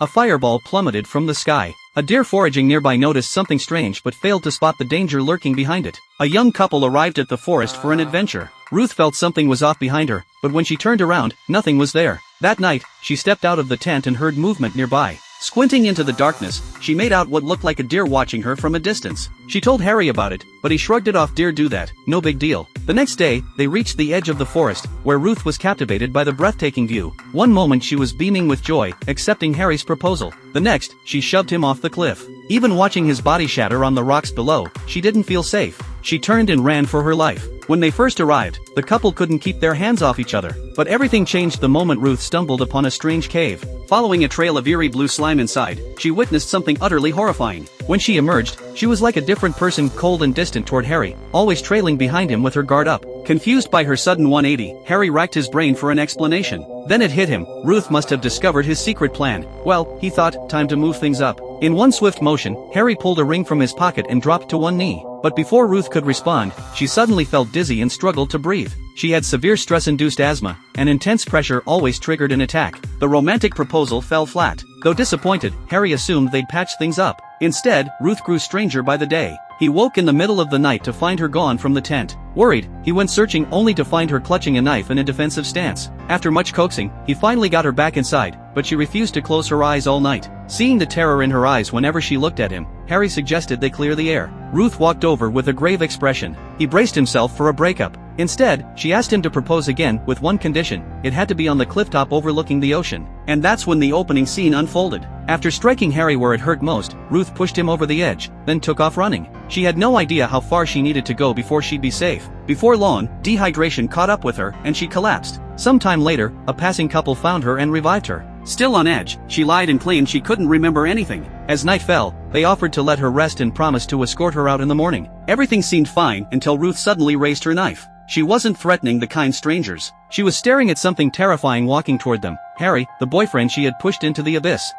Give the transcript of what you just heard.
a fireball plummeted from the sky. A deer foraging nearby noticed something strange but failed to spot the danger lurking behind it. A young couple arrived at the forest for an adventure. Ruth felt something was off behind her, but when she turned around, nothing was there. That night, she stepped out of the tent and heard movement nearby. Squinting into the darkness, she made out what looked like a deer watching her from a distance. She told Harry about it, but he shrugged it off. Deer do that, no big deal. The next day, they reached the edge of the forest, where Ruth was captivated by the breathtaking view. One moment she was beaming with joy, accepting Harry's proposal. The next, she shoved him off the cliff. Even watching his body shatter on the rocks below, she didn't feel safe. She turned and ran for her life. When they first arrived, the couple couldn't keep their hands off each other. But everything changed the moment Ruth stumbled upon a strange cave. Following a trail of eerie blue slime inside, she witnessed something utterly horrifying. When she emerged, she was like a different person, cold and distant toward Harry, always trailing behind him with her guard up. Confused by her sudden 180, Harry racked his brain for an explanation. Then it hit him, Ruth must have discovered his secret plan. Well, he thought, time to move things up. In one swift motion, Harry pulled a ring from his pocket and dropped to one knee. But before Ruth could respond, she suddenly felt dizzy and struggled to breathe. She had severe stress-induced asthma, and intense pressure always triggered an attack. The romantic proposal fell flat. Though disappointed, Harry assumed they'd patch things up. Instead, Ruth grew stranger by the day. He woke in the middle of the night to find her gone from the tent. Worried, he went searching only to find her clutching a knife in a defensive stance. After much coaxing, he finally got her back inside, but she refused to close her eyes all night. Seeing the terror in her eyes whenever she looked at him, Harry suggested they clear the air. Ruth walked over with a grave expression. He braced himself for a breakup. Instead, she asked him to propose again, with one condition: it had to be on the clifftop overlooking the ocean. And that's when the opening scene unfolded. After striking Harry where it hurt most, Ruth pushed him over the edge, then took off running. She had no idea how far she needed to go before she'd be safe. Before long, dehydration caught up with her, and she collapsed. Sometime later, a passing couple found her and revived her. Still on edge, she lied and claimed she couldn't remember anything. As night fell, they offered to let her rest and promised to escort her out in the morning. Everything seemed fine until Ruth suddenly raised her knife. She wasn't threatening the kind strangers. She was staring at something terrifying walking toward them: Harry, the boyfriend she had pushed into the abyss.